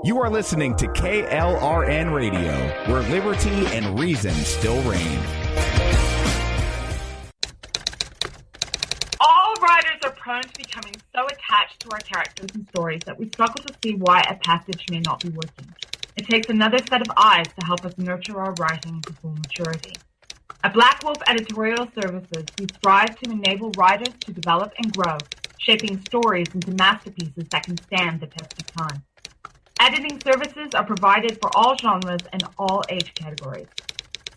You are listening to KLRN Radio, where liberty and reason still reign. All writers are prone to becoming so attached to our characters and stories that we struggle to see why a passage may not be working. It takes another set of eyes to help us nurture our writing to full maturity. At Black Wolf Editorial Services, we strive to enable writers to develop and grow, shaping stories into masterpieces that can stand the test of time. Editing services are provided for all genres and all age categories.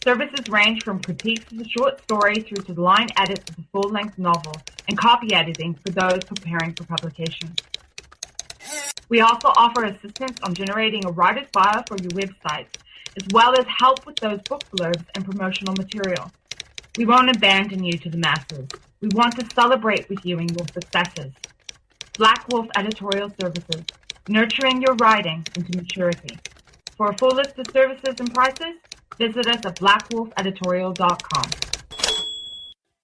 Services range from critiques of the short story through to the line edits of the full-length novel and copy editing for those preparing for publication. We also offer assistance on generating a writer's bio for your websites, as well as help with those book blurbs and promotional material. We won't abandon you to the masses. We want to celebrate with you in your successes. Black Wolf Editorial Services, nurturing your writing into maturity. For a full list of services and prices, visit us at blackwolfeditorial.com.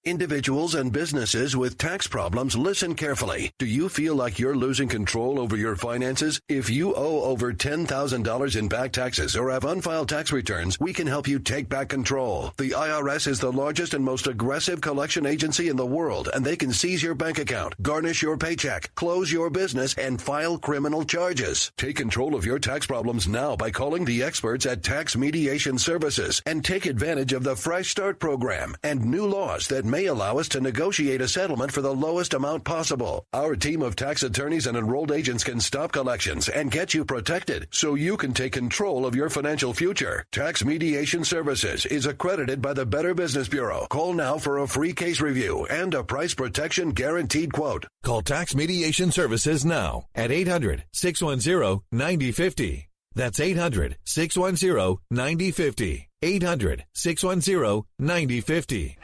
Individuals and businesses with tax problems, listen carefully. Do you feel like you're losing control over your finances? If you owe over $10,000 in back taxes or have unfiled tax returns, we can help you take back control. The IRS is the largest and most aggressive collection agency in the world, and they can seize your bank account, garnish your paycheck, close your business, and file criminal charges. Take control of your tax problems now by calling the experts at Tax Mediation Services and take advantage of the Fresh Start program and new laws that may allow us to negotiate a settlement for the lowest amount possible. Our team of tax attorneys and enrolled agents can stop collections and get you protected so you can take control of your financial future. Tax Mediation Services is accredited by the Better Business Bureau. Call now for a free case review and a price protection guaranteed quote. Call Tax Mediation Services now at 800-610-9050. That's 800-610-9050. 800-610-9050.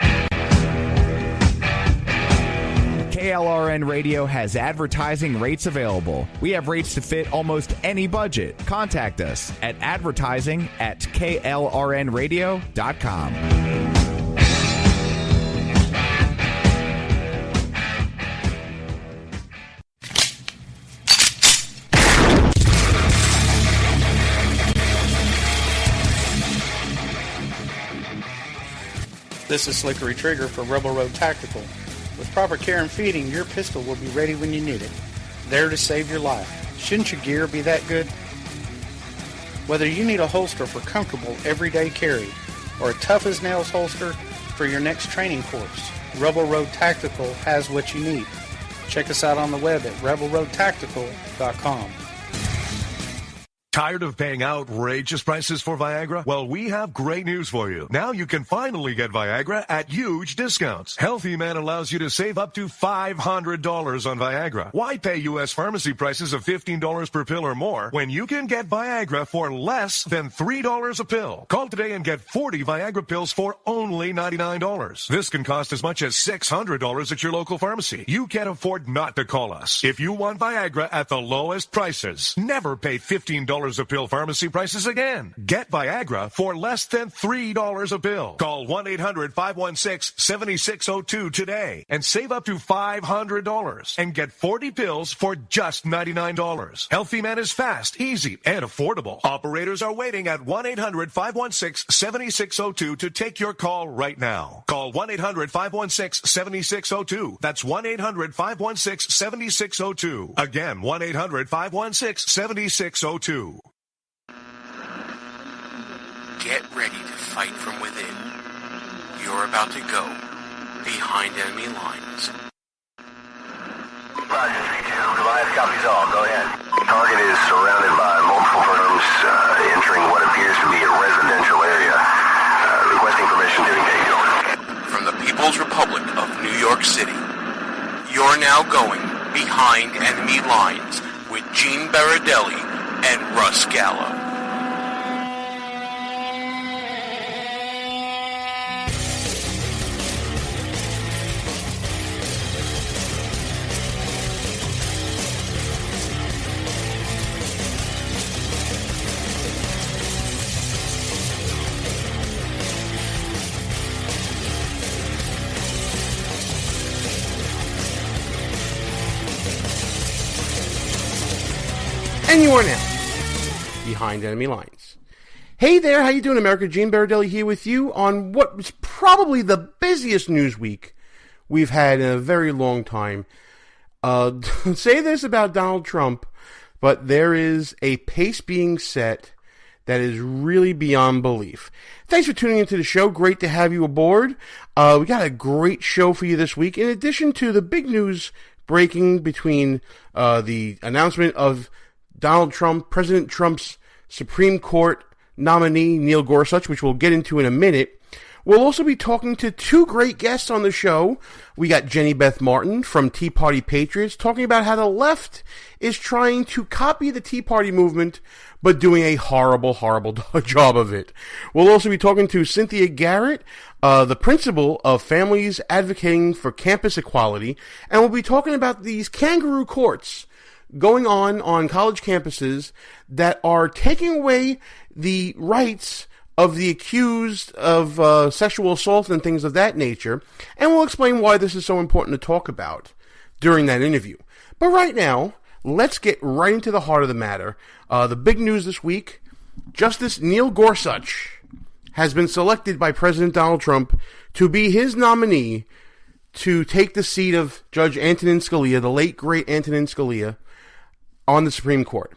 KLRN Radio has advertising rates available. We have rates to fit almost any budget. Contact us at advertising@klrnradio.com. This is Slickery Trigger for Rebel Road Tactical. With proper care and feeding, your pistol will be ready when you need it, there to save your life. Shouldn't your gear be that good? Whether you need a holster for comfortable everyday carry or a tough-as-nails holster for your next training course, Rebel Road Tactical has what you need. Check us out on the web at rebelroadtactical.com. Tired of paying outrageous prices for Viagra? Well, we have great news for you. Now you can finally get Viagra at huge discounts. Healthy Man allows you to save up to $500 on Viagra. Why pay U.S. pharmacy prices of $15 per pill or more when you can get Viagra for less than $3 a pill? Call today and get 40 Viagra pills for only $99. This can cost as much as $600 at your local pharmacy. You can't afford not to call us. If you want Viagra at the lowest prices, never pay $15 a pill pharmacy prices again. Get Viagra for less than $3 a pill. Call 1-800-516-7602 today and save up to $500 and get 40 pills for just $99. Healthy Man is fast, easy, and affordable. Operators are waiting at 1-800-516-7602 to take your call right now. Call 1-800-516-7602. That's 1-800-516-7602. Again, 1-800-516-7602. Get ready to fight from within. You're about to go behind enemy lines. Roger, 3-2. Goliath copies all. Go ahead. Target is surrounded by multiple firms entering what appears to be a residential area. Requesting permission to engage. From the People's Republic of New York City, you're now going behind enemy lines with Gene Baradelli and Russ Gallo. And you are now Behind Enemy Lines. Hey there, how you doing, America? Gene Baradelli here with you on what was probably the busiest news week we've had in a very long time. Say this about Donald Trump, but there is a pace being set that is really beyond belief. Thanks for tuning into the show. Great to have you aboard. We got a great show for you this week. In addition to the big news breaking between the announcement of Donald Trump, President Trump's Supreme Court nominee, Neil Gorsuch, which we'll get into in a minute. We'll also be talking to two great guests on the show. We got Jenny Beth Martin from Tea Party Patriots talking about how the left is trying to copy the Tea Party movement, but doing a horrible, horrible job of it. We'll also be talking to Cynthia Garrett, the principal of Families Advocating for Campus Equality, and we'll be talking about these kangaroo courts going on college campuses that are taking away the rights of the accused of sexual assault and things of that nature, and we'll explain why this is so important to talk about during that interview. But right now, let's get right into the heart of the matter. The big news this week, Justice Neil Gorsuch has been selected by President Donald Trump to be his nominee to take the seat of Judge Antonin Scalia, the late, great Antonin Scalia, on the Supreme Court.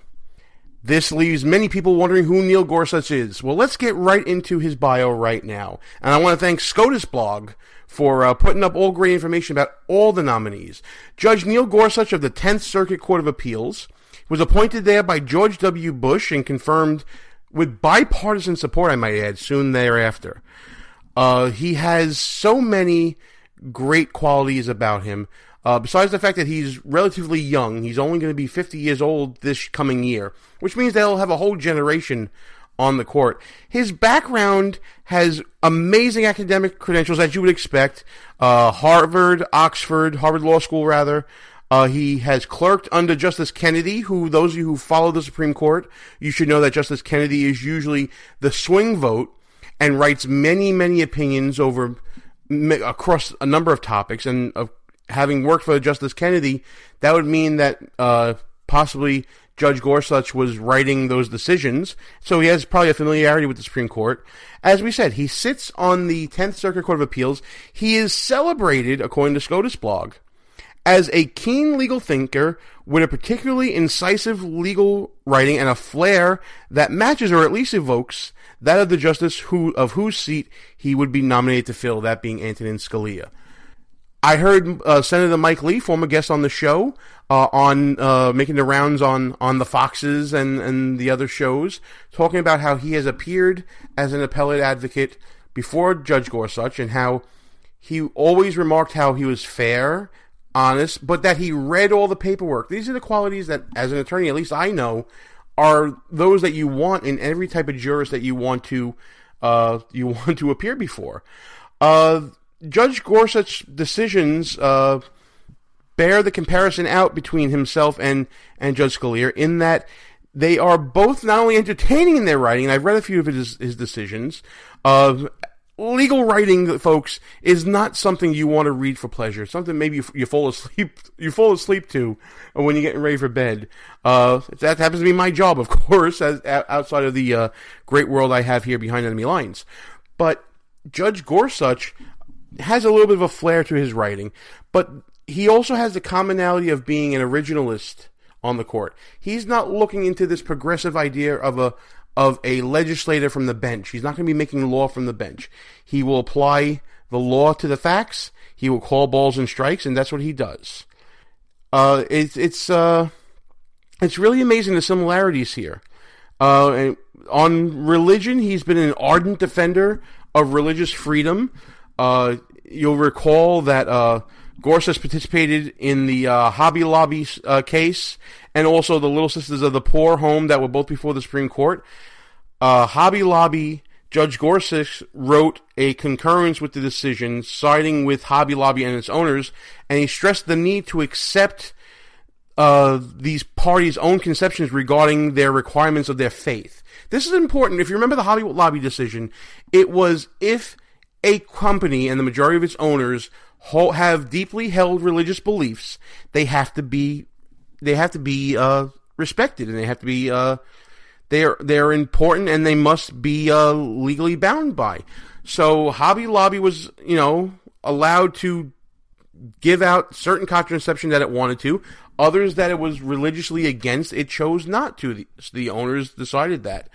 This leaves many people wondering who Neil Gorsuch is. Well, let's get right into his bio right now. And I want to thank SCOTUS Blog for putting up all great information about all the nominees. Judge Neil Gorsuch of the 10th Circuit Court of Appeals was appointed there by George W. Bush and confirmed with bipartisan support, I might add, soon thereafter. He has so many great qualities about him. Besides the fact that he's relatively young, he's only going to be 50 years old this coming year, which means they'll have a whole generation on the court. His background has amazing academic credentials, as you would expect. Harvard Law School, rather. He has clerked under Justice Kennedy, who, those of you who follow the Supreme Court, you should know that Justice Kennedy is usually the swing vote and writes many, many opinions across a number of topics, and having worked for Justice Kennedy, that would mean that possibly Judge Gorsuch was writing those decisions, so he has probably a familiarity with the Supreme Court. As we said, he sits on the 10th Circuit Court of Appeals. He is celebrated, according to SCOTUS Blog, as a keen legal thinker with a particularly incisive legal writing and a flair that matches or at least evokes that of the justice of whose seat he would be nominated to fill, that being Antonin Scalia. I heard Senator Mike Lee, former guest on the show, on making the rounds on the Foxes and the other shows, talking about how he has appeared as an appellate advocate before Judge Gorsuch and how he always remarked how he was fair, honest, but that he read all the paperwork. These are the qualities that, as an attorney, at least I know, are those that you want in every type of jurist that you want to appear before. Judge Gorsuch's decisions bear the comparison out between himself and Judge Scalia in that they are both not only entertaining in their writing, and I've read a few of his decisions. Legal writing, folks, is not something you want to read for pleasure. It's something maybe you fall asleep to when you're getting ready for bed. That happens to be my job, of course, outside of the great world I have here behind enemy lines. But Judge Gorsuch has a little bit of a flair to his writing, but he also has the commonality of being an originalist on the court. He's not looking into this progressive idea of a legislator from the bench. He's not going to be making law from the bench. He will apply the law to the facts. He will call balls and strikes, and that's what he does. It's really amazing the similarities here. On religion, he's been an ardent defender of religious freedom. You'll recall that Gorsuch participated in the Hobby Lobby case and also the Little Sisters of the Poor home that were both before the Supreme Court. Hobby Lobby, Judge Gorsuch wrote a concurrence with the decision, siding with Hobby Lobby and its owners, and he stressed the need to accept these parties' own conceptions regarding their requirements of their faith. This is important. If you remember the Hobby Lobby decision, it was if a company and the majority of its owners have deeply held religious beliefs, they have to be respected, and they have to be They're important, and they must be legally bound by. So Hobby Lobby was, allowed to give out certain contraception that it wanted to. Others that it was religiously against, it chose not to. The owners decided that.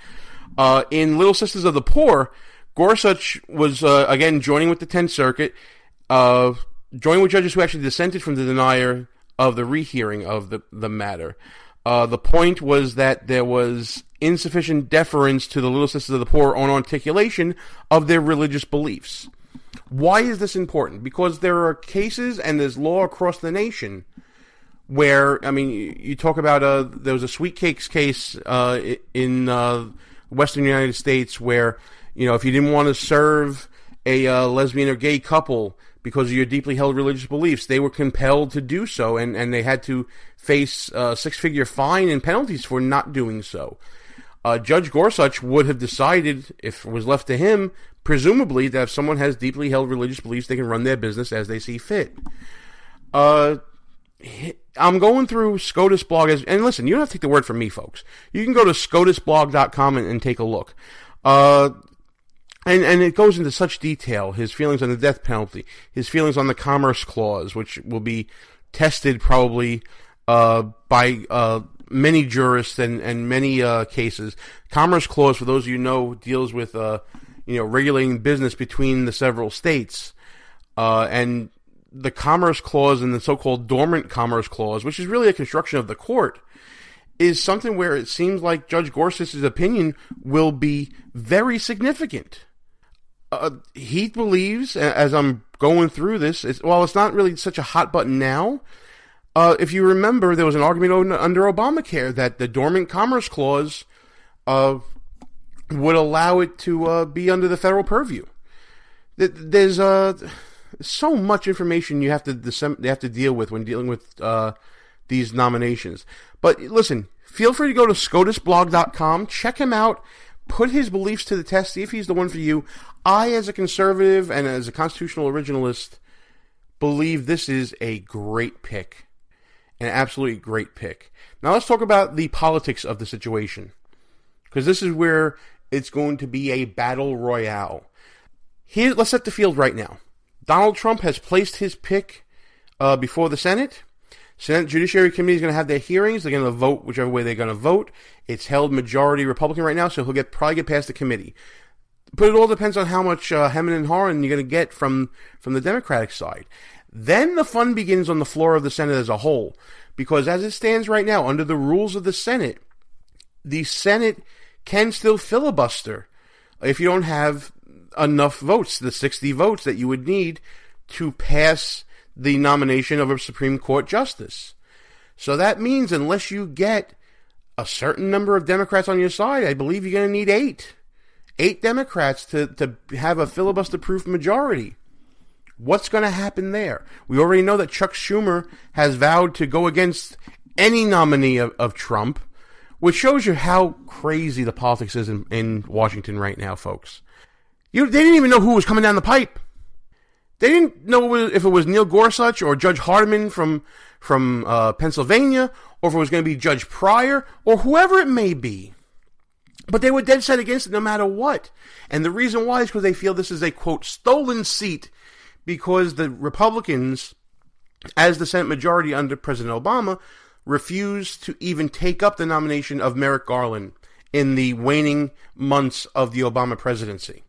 In Little Sisters of the Poor, Gorsuch was, again, joining with the 10th Circuit, joining with judges who actually dissented from the denier of the rehearing of the matter. The point was that there was insufficient deference to the Little Sisters of the Poor on articulation of their religious beliefs. Why is this important? Because there are cases and there's law across the nation where, you talk about, there was a Sweet Cakes case in Western United States where, if you didn't want to serve a lesbian or gay couple because of your deeply held religious beliefs, they were compelled to do so, and they had to face a six-figure fine and penalties for not doing so. Judge Gorsuch would have decided, if it was left to him, presumably, that if someone has deeply held religious beliefs, they can run their business as they see fit. I'm going through SCOTUS blog, and listen, you don't have to take the word from me, folks. You can go to scotusblog.com and take a look. And it goes into such detail, his feelings on the death penalty, his feelings on the Commerce Clause, which will be tested probably by many jurists and many cases. Commerce Clause, for those of you who know, deals with regulating business between the several states. And the Commerce Clause and the so-called Dormant Commerce Clause, which is really a construction of the court, is something where it seems like Judge Gorsuch's opinion will be very significant. He believes, as I'm going through this, it's not really such a hot button now. If you remember, there was an argument under Obamacare that the Dormant Commerce Clause would allow it to be under the federal purview. There's so much information you have to deal with when dealing with these nominations. But listen, feel free to go to scotusblog.com, check him out, put his beliefs to the test, see if he's the one for you. I, as a conservative and as a constitutional originalist, believe this is a great pick. An absolutely great pick. Now let's talk about the politics of the situation, because this is where it's going to be a battle royale. Let's set the field right now. Donald Trump has placed his pick before the Senate. Senate Judiciary Committee is going to have their hearings. They're going to vote whichever way they're going to vote. It's held majority Republican right now, so he'll probably get past the committee. But it all depends on how much hemming and hawing you're going to get from the Democratic side. Then the fun begins on the floor of the Senate as a whole, because as it stands right now, under the rules of the Senate can still filibuster if you don't have enough votes, the 60 votes that you would need to pass the nomination of a Supreme Court justice. So that means unless you get a certain number of Democrats on your side, I believe you're going to need 8 Democrats to have a filibuster-proof majority. What's going to happen there? We already know that Chuck Schumer has vowed to go against any nominee of Trump, which shows you how crazy the politics is in Washington right now, folks. They didn't even know who was coming down the pipe. They didn't know if it was Neil Gorsuch or Judge Hardiman from Pennsylvania, or if it was going to be Judge Pryor, or whoever it may be. But they were dead set against it no matter what. And the reason why is because they feel this is a, quote, stolen seat, because the Republicans, as the Senate majority under President Obama, refused to even take up the nomination of Merrick Garland in the waning months of the Obama presidency.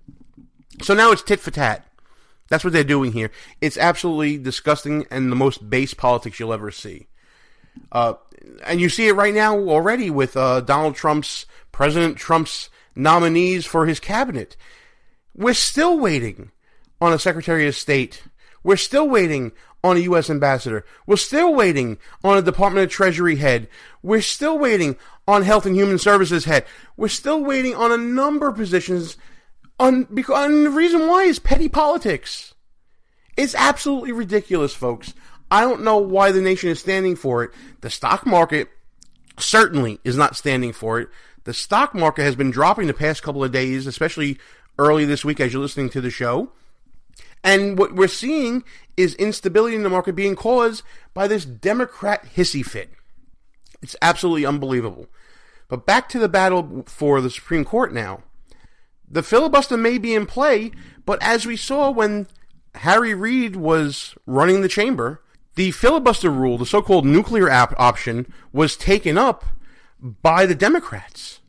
So now it's tit for tat. That's what they're doing here. It's absolutely disgusting and the most base politics you'll ever see. And you see it right now already with President Trump's nominees for his cabinet. We're still waiting on a Secretary of State. We're still waiting on a U.S. ambassador. We're still waiting on a Department of Treasury head. We're still waiting on Health and Human Services head. We're still waiting on a number of positions. And the reason why is petty politics. It's absolutely ridiculous, folks. I don't know why the nation is standing for it. The stock market certainly is not standing for it. The stock market has been dropping the past couple of days, especially early this week as you're listening to the show. And what we're seeing is instability in the market being caused by this Democrat hissy fit. It's absolutely unbelievable. But back to the battle for the Supreme Court now. The filibuster may be in play, but as we saw when Harry Reid was running the chamber, the filibuster rule, the so-called nuclear option, was taken up by the Democrats.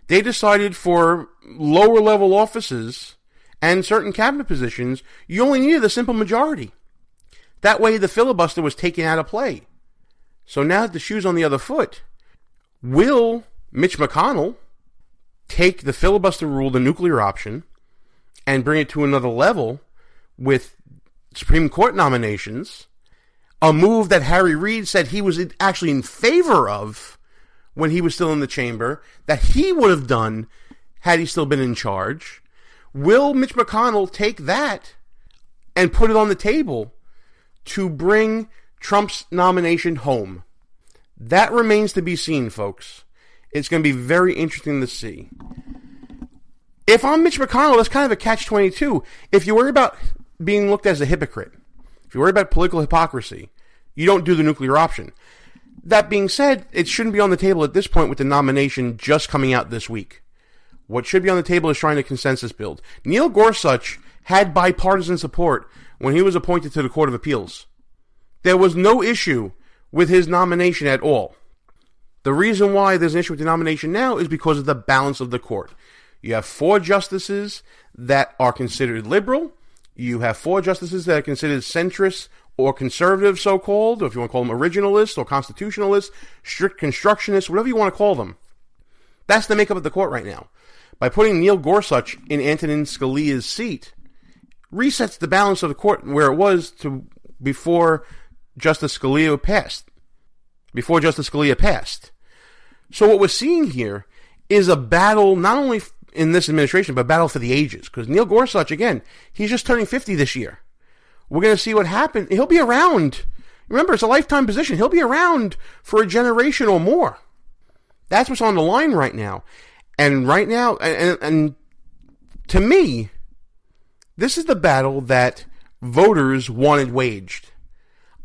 They decided for lower-level offices and certain cabinet positions, you only needed a simple majority. That way the filibuster was taken out of play. So now that the shoe's on the other foot, will Mitch McConnell take the filibuster rule, the nuclear option, and bring it to another level with Supreme Court nominations, a move that Harry Reid said he was actually in favor of when he was still in the chamber, that he would have done had he still been in charge? Will Mitch McConnell take that and put it on the table to bring Trump's nomination home? That remains to be seen, folks. It's going to be very interesting to see. If I'm Mitch McConnell, that's kind of a catch-22. If you worry about being looked as a hypocrite, if you worry about political hypocrisy, you don't do the nuclear option. That being said, it shouldn't be on the table at this point with the nomination just coming out this week. What should be on the table is trying to consensus build. Neil Gorsuch had bipartisan support when he was appointed to the Court of Appeals. There was no issue with his nomination at all. The reason why there's an issue with the nomination now is because of the balance of the court. You have 4 justices that are considered liberal. You have 4 justices that are considered centrist or conservative, so-called, or if you want to call them originalists or constitutionalists, strict constructionists, whatever you want to call them. That's the makeup of the court right now. By putting Neil Gorsuch in Antonin Scalia's seat, resets the balance of the court where it was to before Justice Scalia passed. So what we're seeing here is a battle, not only in this administration, but a battle for the ages. Because Neil Gorsuch, again, he's just turning 50 this year. We're going to see what happens. He'll be around. Remember, it's a lifetime position. He'll be around for a generation or more. That's what's on the line right now. And right now, and to me, this is the battle that voters wanted waged.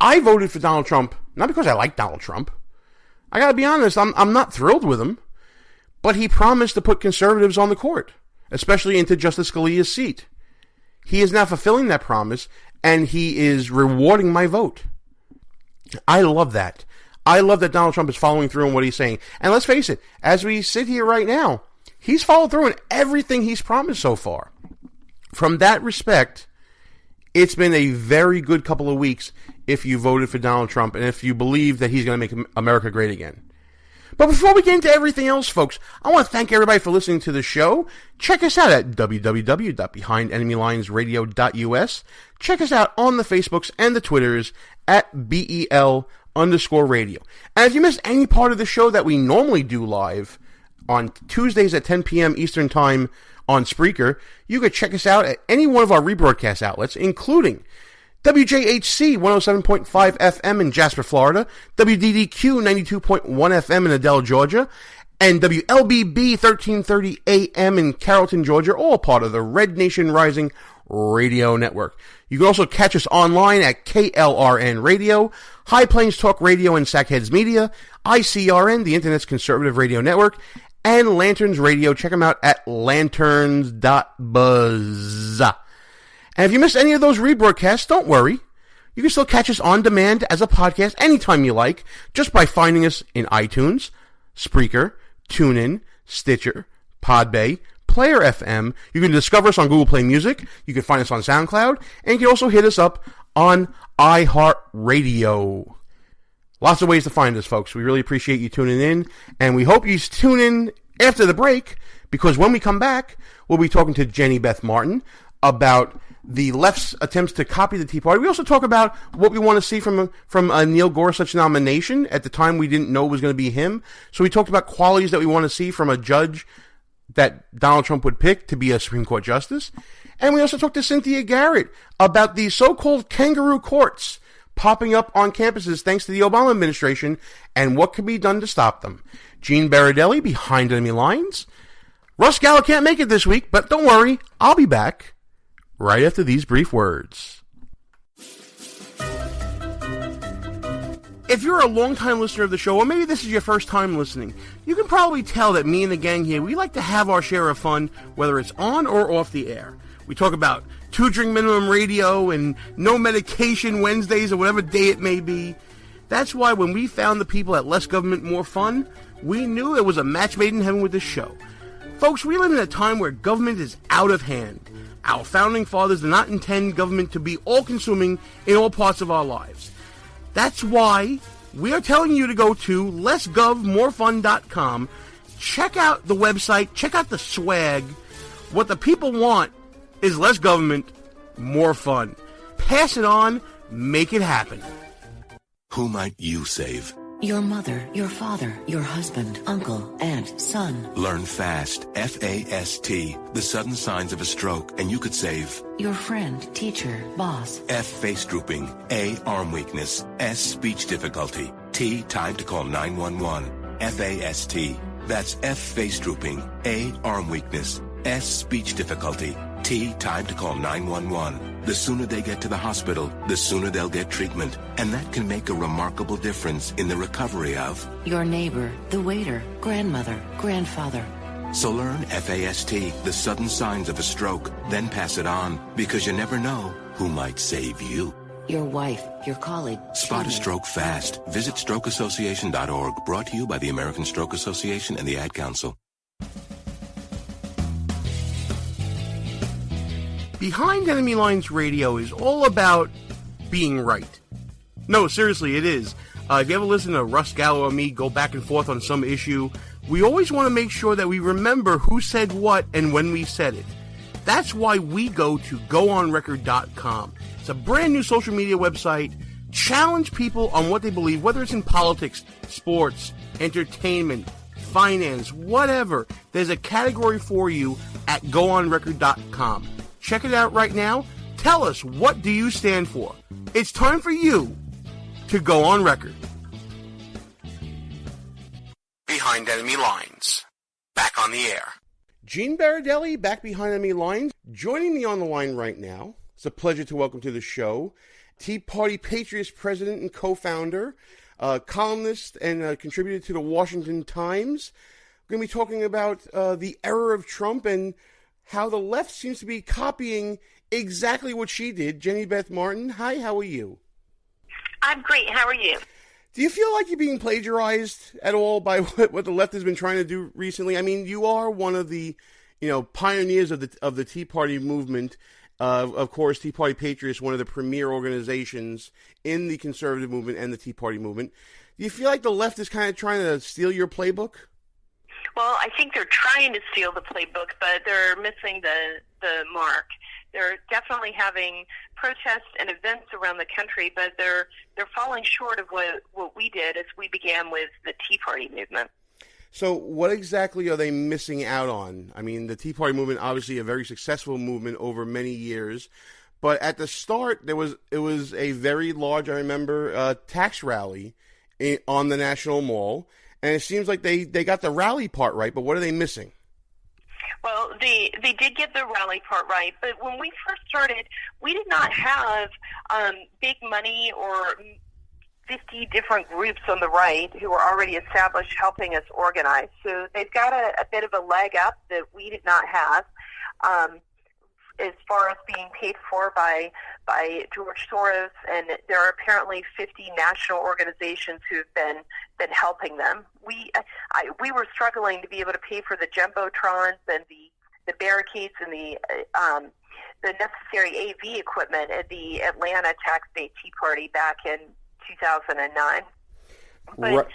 I voted for Donald Trump, not because I like Donald Trump. I gotta be honest, I'm not thrilled with him. But he promised to put conservatives on the court, especially into Justice Scalia's seat. He is now fulfilling that promise, and he is rewarding my vote. I love that. I love that Donald Trump is following through on what he's saying. And let's face it, as we sit here right now, he's followed through on everything he's promised so far. From that respect, it's been a very good couple of weeks if you voted for Donald Trump and if you believe that he's going to make America great again. But before we get into everything else, folks, I want to thank everybody for listening to the show. Check us out at www.behindenemylines.radio.us. Check us out on the Facebooks and the Twitters at BEL_radio. And if you missed any part of the show that we normally do live on Tuesdays at 10 p.m. Eastern Time on Spreaker, you can check us out at any one of our rebroadcast outlets, including WJHC 107.5 FM in Jasper, Florida, WDDQ 92.1 FM in Adel, Georgia, and WLBB 1330 AM in Carrollton, Georgia, all part of the Red Nation Rising Radio Network. You can also catch us online at KLRN Radio, High Plains Talk Radio and Sackheads Media, ICRN, the Internet's conservative radio network, and Lanterns Radio. Check them out at lanterns.buzz. And if you missed any of those rebroadcasts, don't worry. You can still catch us on demand as a podcast anytime you like, just by finding us in iTunes, Spreaker, TuneIn, Stitcher, Podbay, Player FM. You can discover us on Google Play Music. You can find us on SoundCloud. And you can also hit us up on iHeartRadio. Lots of ways to find us, folks. We really appreciate you tuning in. And we hope you tune in after the break, because when we come back, we'll be talking to Jenny Beth Martin about the left's attempts to copy the Tea Party. We also talk about what we want to see from a Neil Gorsuch nomination. At the time, we didn't know it was going to be him. So we talked about qualities that we want to see from a judge that Donald Trump would pick to be a Supreme Court justice. And we also talked to Cynthia Garrett about the so-called kangaroo courts popping up on campuses thanks to the Obama administration and what can be done to stop them. Gene Baradelli, Behind Enemy Lines. Russ Gallo can't make it this week, but don't worry, I'll be back right after these brief words. If you're a long-time listener of the show, or maybe this is your first time listening, you can probably tell that me and the gang here, we like to have our share of fun, whether it's on or off the air. We talk about 2-drink minimum radio and no medication Wednesdays or whatever day it may be. That's why when we found the people at Less Government, More Fun, we knew it was a match made in heaven with this show. Folks, we live in a time where government is out of hand. Our founding fathers did not intend government to be all-consuming in all parts of our lives. That's why we are telling you to go to lessgovmorefun.com, check out the website, check out the swag. What the people want is less government, more fun. Pass it on, make it happen. Who might you save? Your mother, your father, your husband, uncle, aunt, son. Learn FAST, F-A-S-T, the sudden signs of a stroke, and you could save. Your friend, teacher, boss. F, face drooping. A, arm weakness. S, speech difficulty. T, time to call 911. F-A-S-T. That's F, face drooping. A, arm weakness. S, speech difficulty. T, time to call 911. The sooner they get to the hospital, the sooner they'll get treatment. And that can make a remarkable difference in the recovery of your neighbor, the waiter, grandmother, grandfather. So learn FAST, the sudden signs of a stroke, then pass it on, because you never know who might save you. Your wife, your colleague. Spot a stroke fast. Visit strokeassociation.org, brought to you by the American Stroke Association and the Ad Council. Behind Enemy Lines Radio is all about being right. No, seriously, it is. If you ever listen to Russ Gallo or me go back and forth on some issue, we always want to make sure that we remember who said what and when we said it. That's why we go to GoOnRecord.com. It's a brand new social media website. Challenge people on what they believe, whether it's in politics, sports, entertainment, finance, whatever. There's a category for you at GoOnRecord.com. Check it out right now. Tell us, what do you stand for? It's time for you to go on record. Behind Enemy Lines. Back on the air. Gene Baradelli, back behind Enemy Lines. Joining me on the line right now, it's a pleasure to welcome to the show, Tea Party Patriots president and co-founder, columnist and contributor to the Washington Times. We're going to be talking about the error of Trump and how the left seems to be copying exactly what she did. Jenny Beth Martin, hi, how are you? I'm great, how are you? Do you feel like you're being plagiarized at all by what the left has been trying to do recently? I mean, you are one of the, pioneers of the Tea Party movement. Of course, Tea Party Patriots, one of the premier organizations in the conservative movement and the Tea Party movement. Do you feel like the left is kind of trying to steal your playbook? Well, I think they're trying to steal the playbook, but they're missing the mark. They're definitely having protests and events around the country, but they're falling short of what we did as we began with the Tea Party movement. So what exactly are they missing out on? I mean, the Tea Party movement, obviously a very successful movement over many years, but at the start, it was a very large, I remember, tax rally on the National Mall. And it seems like they got the rally part right, but what are they missing? Well, they did get the rally part right, but when we first started, we did not have big money or 50 different groups on the right who were already established helping us organize. So they've got a bit of a leg up that we did not have. As far as being paid for by George Soros, and there are apparently 50 national organizations who have been helping them. We were struggling to be able to pay for the jumbotrons and the barricades and the necessary AV equipment at the Atlanta Tax Day Tea Party back in 2009. But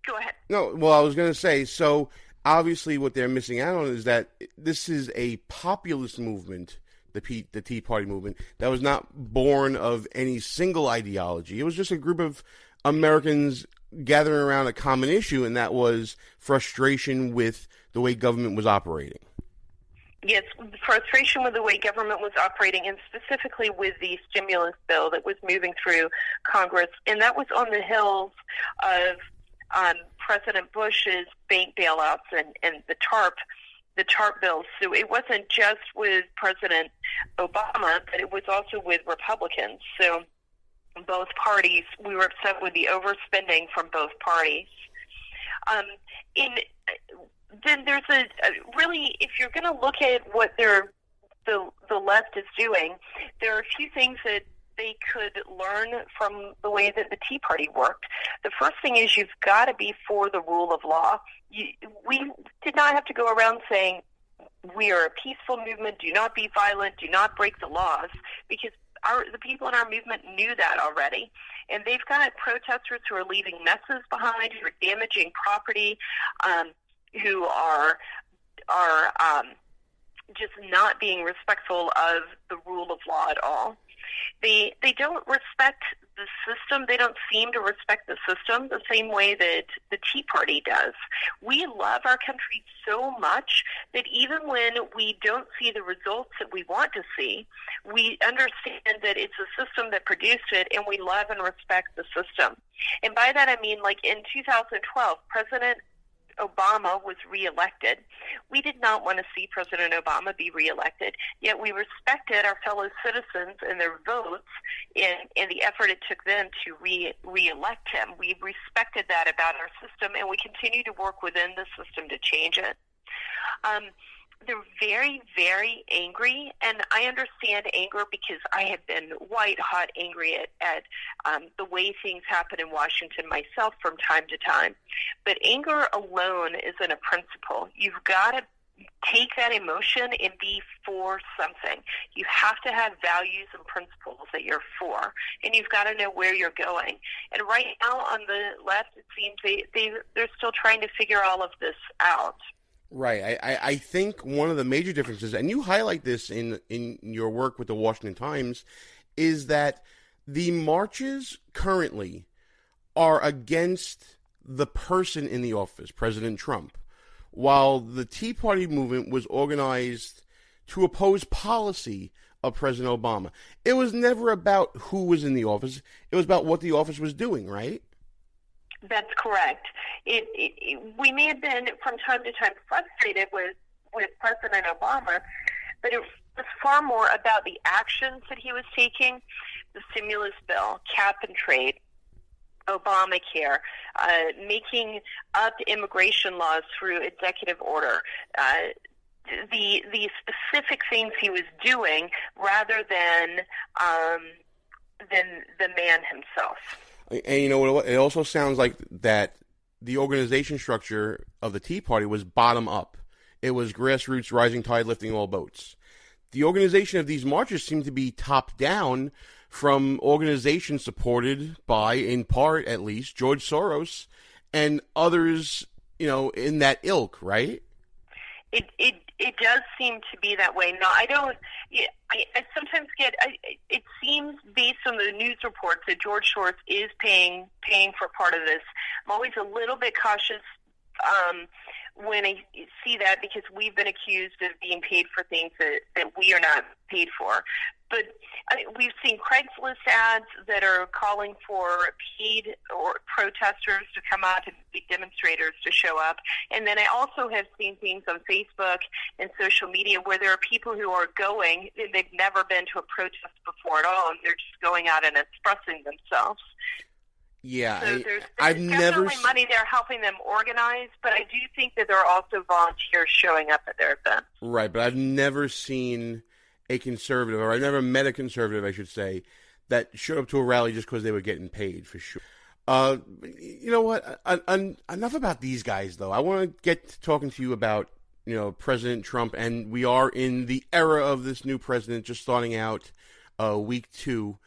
go ahead. No, well, I was going to say, so obviously what they're missing out on is that this is a populist movement, the Tea Party movement, that was not born of any single ideology. It was just a group of Americans gathering around a common issue, and that was frustration with the way government was operating. Yes, frustration with the way government was operating, and specifically with the stimulus bill that was moving through Congress, and that was on the heels of President Bush's bank bailouts and the TARP bills. So it wasn't just with President Obama, but it was also with Republicans. So both parties. We were upset with the overspending from both parties. Then there's really, if you're going to look at what the left is doing, there are a few things that they could learn from the way that the Tea Party worked. The first thing is you've got to be for the rule of law. We did not have to go around saying we are a peaceful movement, do not be violent, do not break the laws, because the people in our movement knew that already. And they've got protesters who are leaving messes behind, who are damaging property, who are just not being respectful of the rule of law at all. They don't respect the system. They don't seem to respect the system the same way that the Tea Party does. We love our country so much that even when we don't see the results that we want to see, we understand that it's a system that produced it, and we love and respect the system. And by that I mean, like in 2012, President Obama was reelected. We did not want to see President Obama be reelected, yet we respected our fellow citizens and their votes and the effort it took them to reelect him. We respected that about our system, and we continue to work within the system to change it. They're very, very angry, and I understand anger because I have been white-hot angry at the way things happen in Washington myself from time to time. But anger alone isn't a principle. You've got to take that emotion and be for something. You have to have values and principles that you're for, and you've got to know where you're going. And right now on the left, it seems they're still trying to figure all of this out. Right. I think one of the major differences, and you highlight this in your work with the Washington Times, is that the marches currently are against the person in the office, President Trump, while the Tea Party movement was organized to oppose policy of President Obama. It was never about who was in the office. It was about what the office was doing, right? That's correct. We may have been, from time to time, frustrated with President Obama, but it was far more about the actions that he was taking, the stimulus bill, cap and trade, Obamacare, making up immigration laws through executive order, the specific things he was doing rather than the man himself. And you know what? It also sounds like that the organization structure of the Tea Party was bottom up. It was grassroots, rising tide, lifting all boats. The organization of these marches seemed to be top down from organizations supported by, in part at least, George Soros and others, in that ilk, right? It does seem to be that way. No, I don't. I sometimes get. It seems based on the news reports that George Soros is paying for part of this. I'm always a little bit cautious when I see that, because we've been accused of being paid for things that we are not paid for. But we've seen Craigslist ads that are calling for paid or protesters to come out and be demonstrators to show up. And then I also have seen things on Facebook and social media where there are people who are going, they've never been to a protest before at all, and they're just going out and expressing themselves. Yeah, so there's I've never definitely money there helping them organize, but I do think that there are also volunteers showing up at their events. Right, but I've never seen a conservative, or I've never met a conservative, I should say, that showed up to a rally just because they were getting paid, for sure. You know what? Enough about these guys, though. I want to get to talking to you about, President Trump, and we are in the era of this new president, just starting out week 2.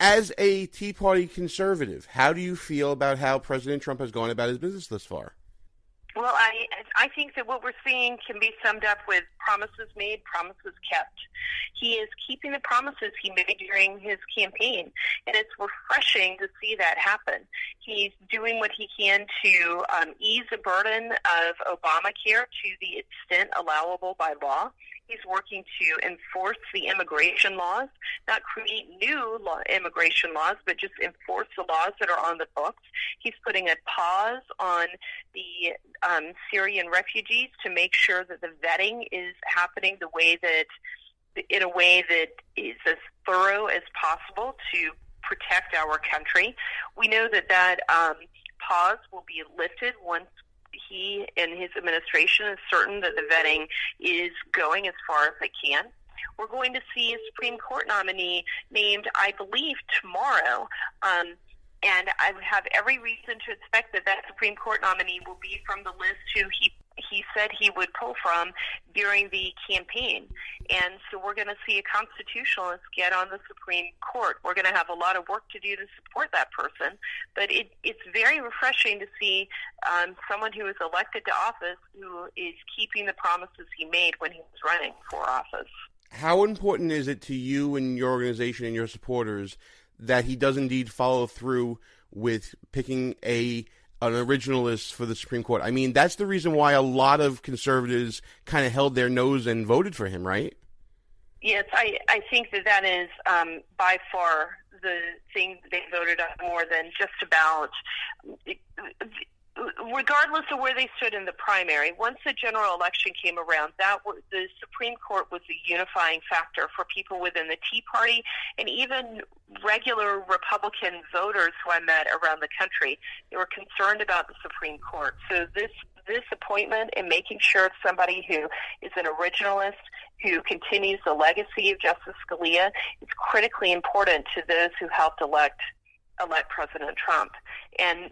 As a Tea Party conservative, how do you feel about how President Trump has gone about his business thus far? Well, I think that what we're seeing can be summed up with promises made, promises kept. He is keeping the promises he made during his campaign, and it's refreshing to see that happen. He's doing what he can to ease the burden of Obamacare to the extent allowable by law. He's working to enforce the immigration laws, not create new immigration laws, but just enforce the laws that are on the books. He's putting a pause on the Syrian refugees to make sure that the vetting is happening in a way that is as thorough as possible to protect our country. We know that pause will be lifted once he and his administration is certain that the vetting is going as far as they can. We're going to see a Supreme Court nominee named, I believe, tomorrow. And I would have every reason to expect that Supreme Court nominee will be from the list who he said he would pull from during the campaign. And so we're going to see a constitutionalist get on the Supreme Court. We're going to have a lot of work to do to support that person. But it's very refreshing to see someone who is elected to office who is keeping the promises he made when he was running for office. How important is it to you and your organization and your supporters that he does indeed follow through with picking an originalist for the Supreme Court? I mean, that's the reason why a lot of conservatives kind of held their nose and voted for him, right? Yes, I think that is by far the thing that they voted on more than just about, regardless of where they stood in the primary. Once the general election came around, the Supreme Court was the unifying factor for people within the Tea Party and even regular Republican voters who I met around the country. They were concerned about the Supreme Court. So this appointment and making sure it's somebody who is an originalist, who continues the legacy of Justice Scalia, is critically important to those who helped elect President Trump. And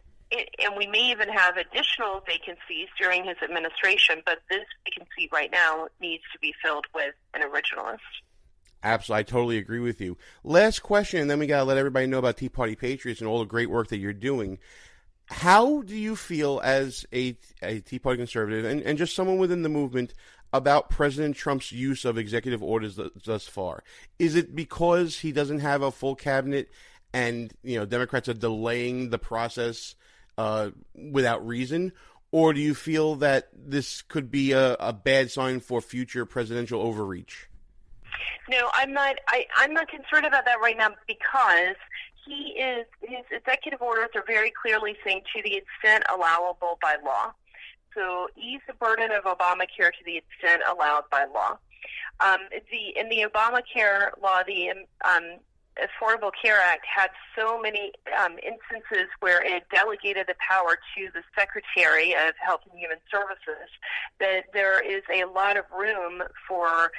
we may even have additional vacancies during his administration, but this vacancy right now needs to be filled with an originalist. Absolutely. I totally agree with you. Last question, and then we got to let everybody know about Tea Party Patriots and all the great work that you're doing. How do you feel as a Tea Party conservative and just someone within the movement about President Trump's use of executive orders thus far? Is it because he doesn't have a full cabinet and Democrats are delaying the process without reason, or do you feel that this could be a bad sign for future presidential overreach? No, I'm not. I'm not concerned about that right now because his executive orders are very clearly saying to the extent allowable by law. So ease the burden of Obamacare to the extent allowed by law. In the Obamacare law, the Affordable Care Act had so many instances where it delegated the power to the Secretary of Health and Human Services that there is a lot of room for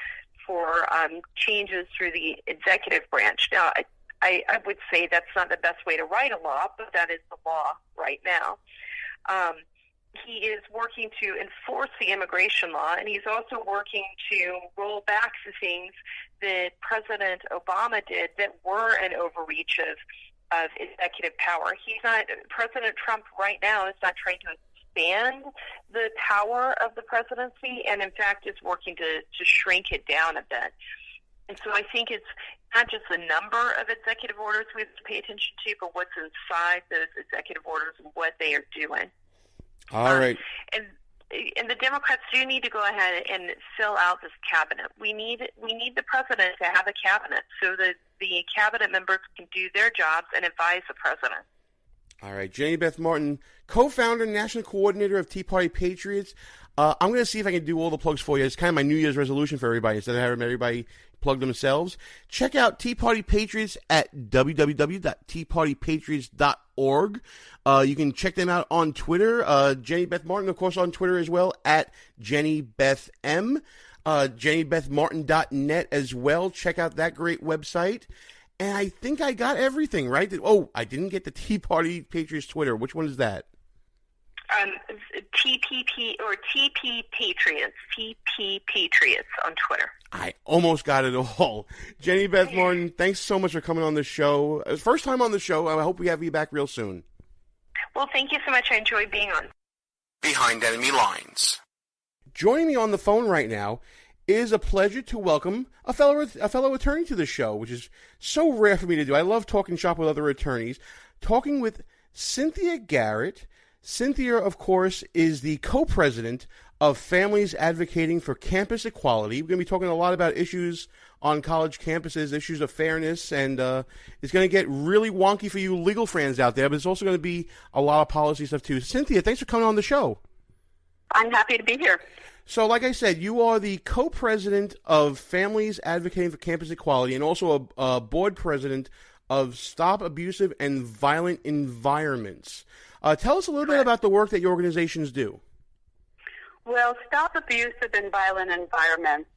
changes through the executive branch. Now, I would say that's not the best way to write a law, but that is the law right now. He is working to enforce the immigration law, and he's also working to roll back the things that President Obama did that were an overreach of executive power. President Trump right now is not trying to expand the power of the presidency, and in fact is working to shrink it down a bit. And so I think it's not just the number of executive orders we have to pay attention to, but what's inside those executive orders and what they are doing. All right. And the Democrats do need to go ahead and fill out this cabinet. We need the president to have a cabinet so that the cabinet members can do their jobs and advise the president. All right. Jenny Beth Martin, co-founder and national coordinator of Tea Party Patriots. I'm going to see if I can do all the plugs for you. It's kind of my New Year's resolution for everybody instead of having everybody plug themselves. Check out Tea Party Patriots at www.teapartypatriots.org. You can check them out on Twitter. Jenny Beth Martin, of course, on Twitter as well, at JennyBethM. JennyBethMartin.net as well. Check out that great website. And I think I got everything, right? Oh, I didn't get the Tea Party Patriots Twitter. Which one is that? TPP or TP Patriots, TP Patriots on Twitter. I almost got it all. Jenny Beth Martin, thanks so much for coming on the show. First time on the show. I hope we have you back real soon. Well, thank you so much. I enjoyed being on. Behind Enemy Lines. Joining me on the phone right now is a pleasure to welcome a fellow attorney to the show, which is so rare for me to do. I love talking shop with other attorneys. Talking with Cynthia Garrett. Cynthia, of course, is the co-president of Families Advocating for Campus Equality. We're going to be talking a lot about issues on college campuses, issues of fairness, and it's going to get really wonky for you legal fans out there, but it's also going to be a lot of policy stuff too. Cynthia, thanks for coming on the show. I'm happy to be here. So, like I said, you are the co-president of Families Advocating for Campus Equality and also a board president of Stop Abusive and Violent Environments. Tell us a little bit about the work that your organizations do. Well, Stop Abusive and Violent Environments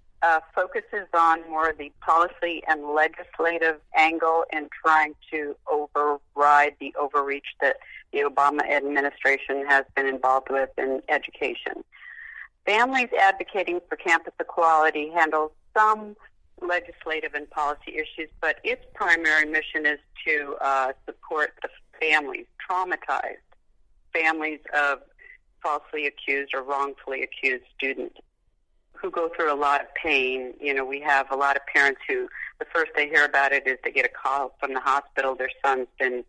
focuses on more of the policy and legislative angle in trying to override the overreach that the Obama administration has been involved with in education. Families Advocating for Campus Equality handles some legislative and policy issues, but its primary mission is to support the families, traumatized families of falsely accused or wrongfully accused students who go through a lot of pain. You know, we have a lot of parents who the first they hear about it is they get a call from the hospital. Their son's been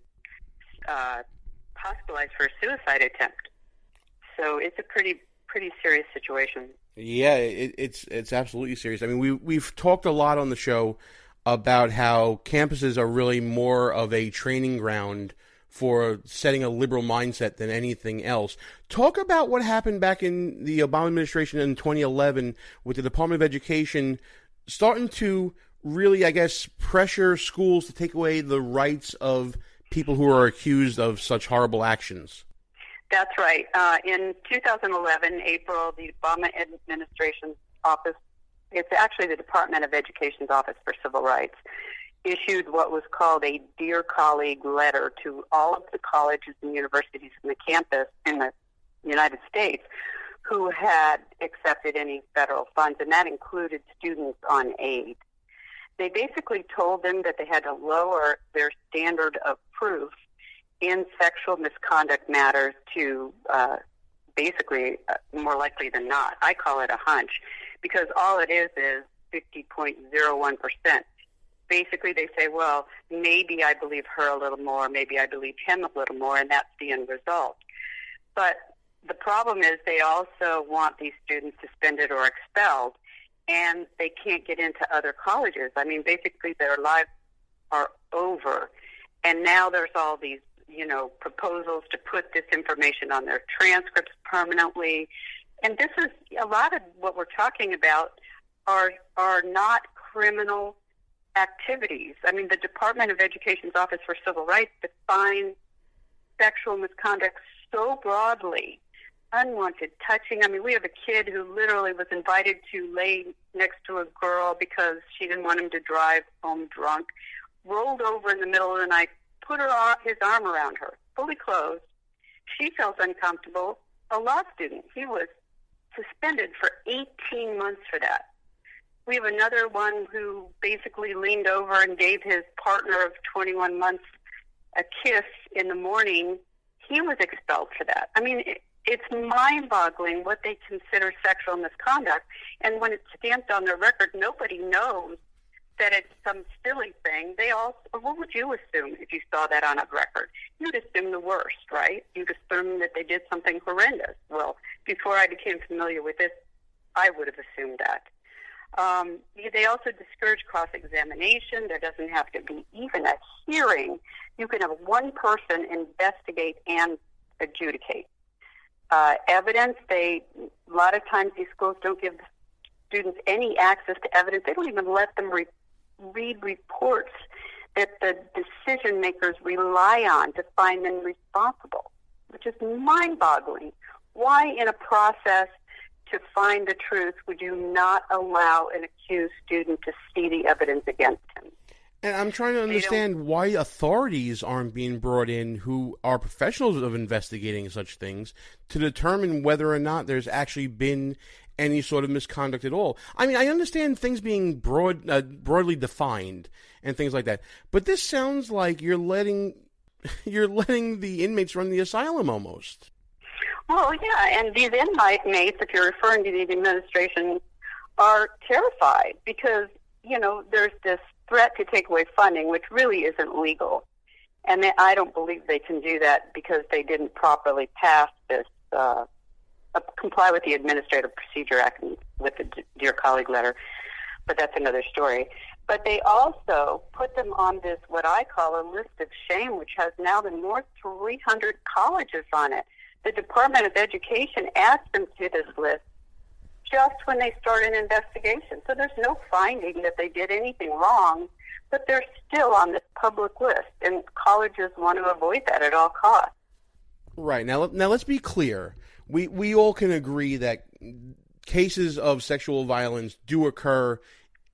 hospitalized for a suicide attempt. So it's a pretty serious situation. Yeah, it's absolutely serious. I mean, we've talked a lot on the show about how campuses are really more of a training ground for setting a liberal mindset than anything else. Talk about what happened back in the Obama administration in 2011 with the Department of Education starting to really, I guess, pressure schools to take away the rights of people who are accused of such horrible actions. That's right. In 2011, April, the Obama administration's office, it's actually the Department of Education's Office for Civil Rights, issued what was called a Dear Colleague letter to all of the colleges and universities in the campus in the United States who had accepted any federal funds, and that included students on aid. They basically told them that they had to lower their standard of proof in sexual misconduct matters to basically more likely than not. I call it a hunch because all it is 50.01%. Basically, they say, well, maybe I believe her a little more, maybe I believe him a little more, and that's the end result. But the problem is they also want these students suspended or expelled, and they can't get into other colleges. I mean, basically their lives are over, and now there's all these, proposals to put this information on their transcripts permanently. And this is a lot of what we're talking about are not criminal activities. I mean, the Department of Education's Office for Civil Rights defines sexual misconduct so broadly. Unwanted touching. I mean, we have a kid who literally was invited to lay next to a girl because she didn't want him to drive home drunk, rolled over in the middle of the night, put his arm around her, fully clothed. She felt uncomfortable. A law student, he was suspended for 18 months for that. We have another one who basically leaned over and gave his partner of 21 months a kiss in the morning. He was expelled for that. I mean, it's mind-boggling what they consider sexual misconduct. And when it's stamped on their record, nobody knows that it's some silly thing. What would you assume if you saw that on a record? You'd assume the worst, right? You'd assume that they did something horrendous. Well, before I became familiar with this, I would have assumed that. They also discourage cross-examination. There doesn't have to be even a hearing. You can have one person investigate and adjudicate. Evidence, a lot of times these schools don't give the students any access to evidence. They don't even let them read reports that the decision makers rely on to find them responsible, which is mind-boggling. Why in a process to find the truth would you not allow an accused student to see the evidence against him? And I'm trying to understand why authorities aren't being brought in who are professionals of investigating such things to determine whether or not there's actually been any sort of misconduct at all. I mean, I understand things being broadly defined and things like that, but this sounds like you're letting the inmates run the asylum almost. Well, yeah, and these inmates, if you're referring to the administration, are terrified because, there's this threat to take away funding, which really isn't legal. And I don't believe they can do that because they didn't properly pass this, comply with the Administrative Procedure Act with the Dear Colleague letter. But that's another story. But they also put them on this, what I call a list of shame, which has now more than 300 colleges on it. The Department of Education adds them to this list just when they start an investigation. So there's no finding that they did anything wrong, but they're still on this public list, and colleges want to avoid that at all costs. Right. Now let's be clear. We all can agree that cases of sexual violence do occur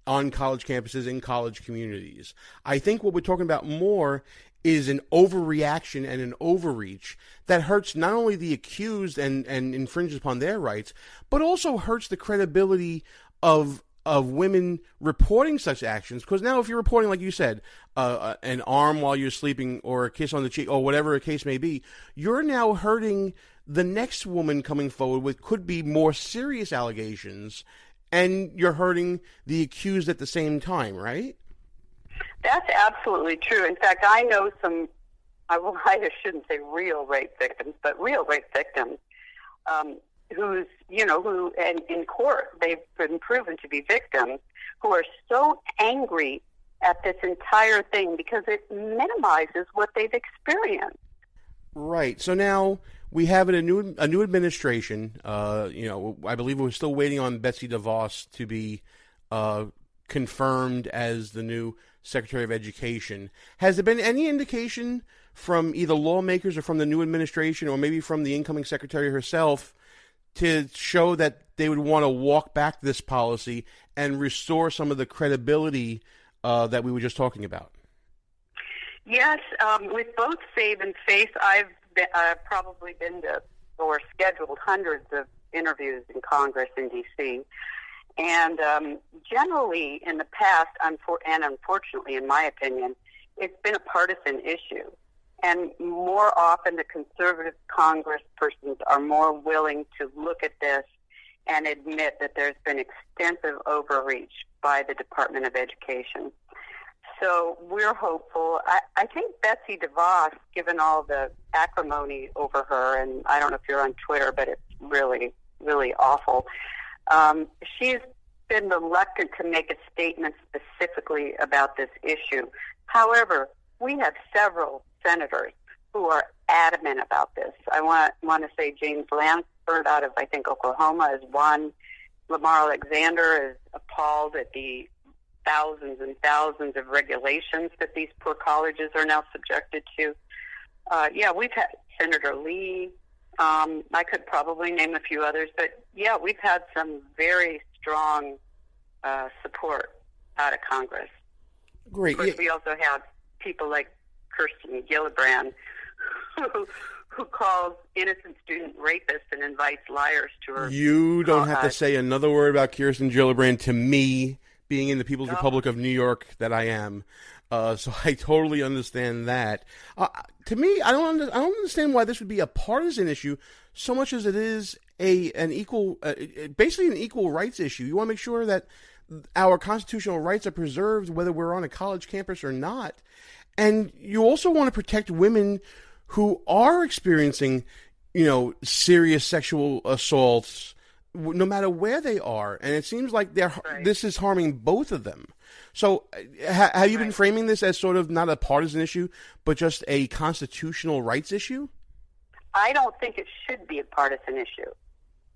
on college campuses, in college communities. I think what we're talking about more is an overreaction and an overreach that hurts not only the accused and infringes upon their rights, but also hurts the credibility of women reporting such actions. Because now if you're reporting, like you said, an arm while you're sleeping or a kiss on the cheek or whatever the case may be, you're now hurting the next woman coming forward with could be more serious allegations, and you're hurting the accused at the same time, right? That's absolutely true. In fact, I know some, I shouldn't say real rape victims, but real rape victims who in court, they've been proven to be victims, who are so angry at this entire thing because it minimizes what they've experienced. Right. So now we have a new administration. I believe we're still waiting on Betsy DeVos to be confirmed as the new Secretary of Education. Has there been any indication from either lawmakers or from the new administration or maybe from the incoming secretary herself to show that they would want to walk back this policy and restore some of the credibility that we were just talking about? Yes, with both Save and Face, I've probably been to or scheduled hundreds of interviews in Congress in D.C., and generally in the past, and unfortunately in my opinion, it's been a partisan issue. And more often the conservative congresspersons are more willing to look at this and admit that there's been extensive overreach by the Department of Education. So we're hopeful. I think Betsy DeVos, given all the acrimony over her, and I don't know if you're on Twitter, but it's really, really awful. She's been reluctant to make a statement specifically about this issue. However, we have several senators who are adamant about this. I want to say James Lansford out of, I think, Oklahoma is one. Lamar Alexander is appalled at the thousands and thousands of regulations that these poor colleges are now subjected to. We've had Senator Lee. I could probably name a few others, but we've had some very strong support out of Congress. Great. Of course, we also have people like Kirsten Gillibrand, who calls innocent student rapists and invites liars to her. You don't have to say another word about Kirsten Gillibrand to me, being in the People's Republic of New York that I am. So I totally understand that. To me, I don't understand why this would be a partisan issue so much as it is basically an equal rights issue. You want to make sure that our constitutional rights are preserved, whether we're on a college campus or not. And you also want to protect women who are experiencing, serious sexual assaults, no matter where they are. And it seems like this is harming both of them. So have you been framing this as sort of not a partisan issue, but just a constitutional rights issue? I don't think it should be a partisan issue.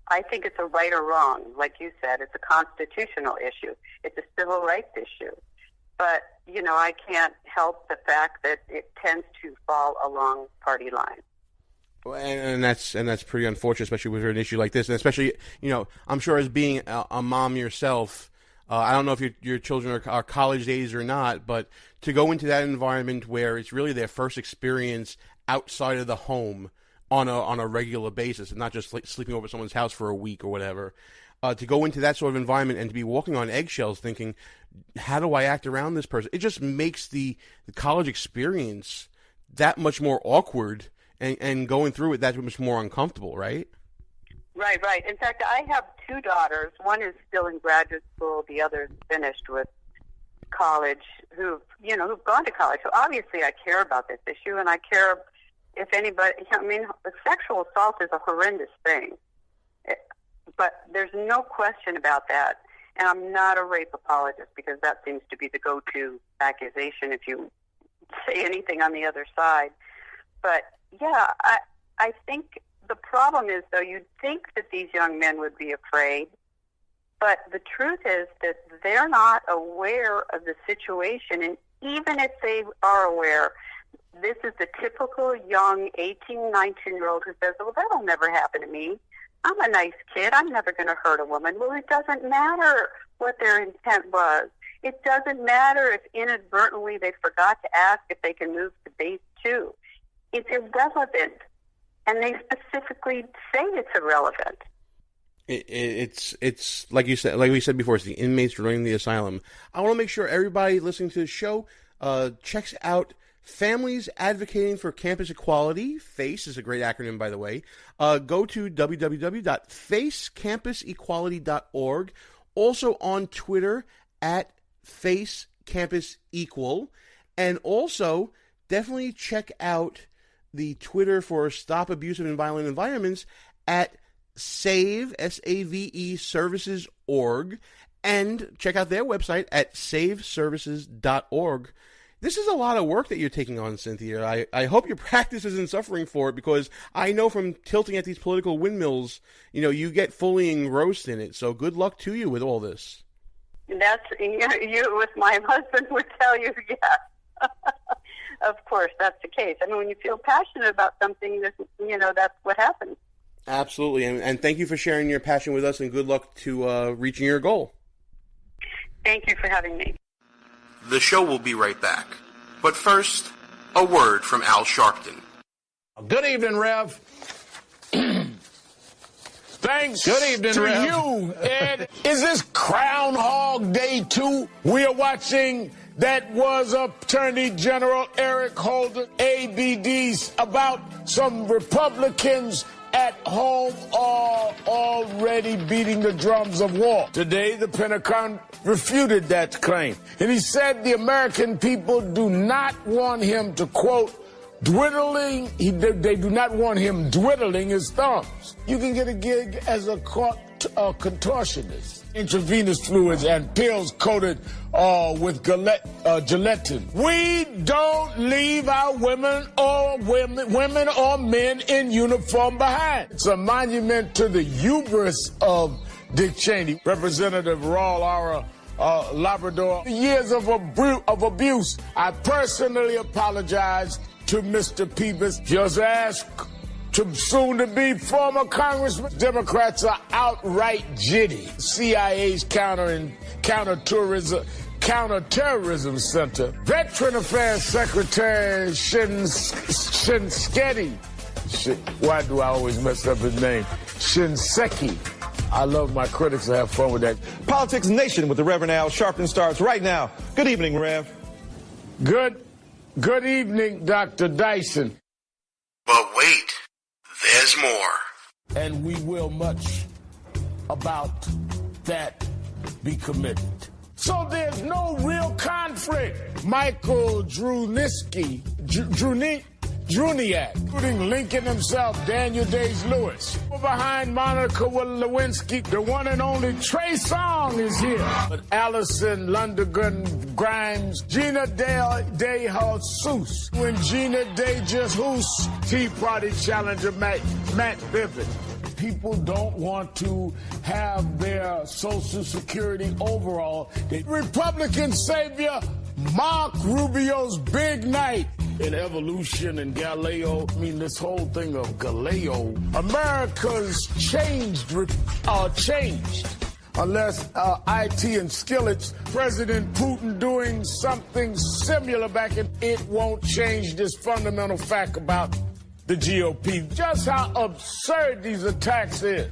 I think it's a right or wrong. Like you said, it's a constitutional issue. It's a civil rights issue. But, I can't help the fact that it tends to fall along party lines. And that's pretty unfortunate, especially with an issue like this. And especially, I'm sure as being a mom yourself, I don't know if your children are college age or not, but to go into that environment where it's really their first experience outside of the home on a regular basis, and not just sleeping over someone's house for a week or whatever, to go into that sort of environment and to be walking on eggshells thinking, how do I act around this person? It just makes the college experience that much more awkward and going through it that much more uncomfortable, right? Right. In fact, I have two daughters. One is still in graduate school. The other is finished with college, who've gone to college. So obviously I care about this issue, and I care if anybody, sexual assault is a horrendous thing. But there's no question about that. And I'm not a rape apologist, because that seems to be the go-to accusation if you say anything on the other side. But, I think the problem is, though, you'd think that these young men would be afraid, but the truth is that they're not aware of the situation even if they are aware, this is the typical young 18, 19-year-old who says, well, that'll never happen to me. I'm a nice kid. I'm never going to hurt a woman. Well, it doesn't matter what their intent was. It doesn't matter if inadvertently they forgot to ask if they can move to base 2. It's irrelevant. And they specifically say it's irrelevant. It's like you said, like we said before, it's the inmates running the asylum. I want to make sure everybody listening to the show checks out Families Advocating for Campus Equality. FACE is a great acronym, by the way. Go to www.facecampusequality.org. Also on Twitter at FaceCampusEqual. And also, definitely check out the Twitter for Stop Abusive and Violent Environments at SAVE, S-A-V-E, services.org. And check out their website at saveservices.org. This is a lot of work that you're taking on, Cynthia. I hope your practice isn't suffering for it, because I know from tilting at these political windmills, you get fully engrossed in it. So good luck to you with all this. That's, you with my husband would tell you, yes. Of course, that's the case. I mean, when you feel passionate about something, that's what happens. Absolutely. And thank you for sharing your passion with us, and good luck to reaching your goal. Thank you for having me. The show will be right back. But first, a word from Al Sharpton. Good evening, Rev. Thanks Good evening, to Rev. You, Ed. Is this Groundhog Day 2? We are watching that was Attorney General Eric Holder, ABDs, about some Republicans at home are already beating the drums of war. Today, the Pentagon refuted that claim. And he said the American people do not want him to, quote, dwindling, they do not want him dwindling his thumbs. You can get a gig as a contortionist. Intravenous fluids and pills coated with gelatin. We don't leave our women or men in uniform behind. It's a monument to the hubris of Dick Cheney, Representative Raul Labrador. Years of abuse. I personally apologize to Mr. Peebles. Just ask to soon-to-be former Congressman. Democrats are outright jitty. CIA's counterterrorism center. Veteran Affairs Secretary Shinseki. Why do I always mess up his name? Shinseki. I love my critics. I have fun with that. Politics Nation with the Reverend Al Sharpton starts right now. Good evening, Rev. Good evening, Dr. Dyson. But wait, there's more. And we will much about that be committed. So there's no real conflict. Michael Druniak, including Lincoln himself, Daniel Day-Lewis. Behind Monica Lewinsky, the one and only Trey Songz is here. But Allison Lundergan Grimes, Gina De Jesus. When Gina De Jesus, Tea Party challenger Matt Bivens. People don't want to have their Social Security overall. The Republican savior, Mark Rubio's big night. In evolution and Galileo, this whole thing of Galileo, America's changed. Unless IT and Skillets, President Putin doing something similar back in, it won't change this fundamental fact about the GOP. Just how absurd these attacks is.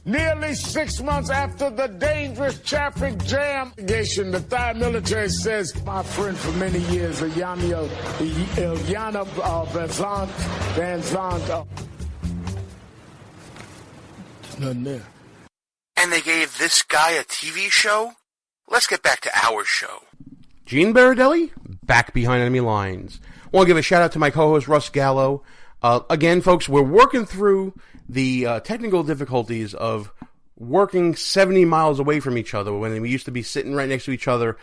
Nearly 6 months after the dangerous traffic jam, the Thai military says, my friend for many years, Ilyana Van Zandt. There's nothing there. And they gave this guy a TV show? Let's get back to our show. Gene Baradelli, back behind enemy lines. I want to give a shout out to my co-host, Russ Gallo. Again, folks, we're working through the technical difficulties of working 70 miles away from each other when we used to be sitting right next to each other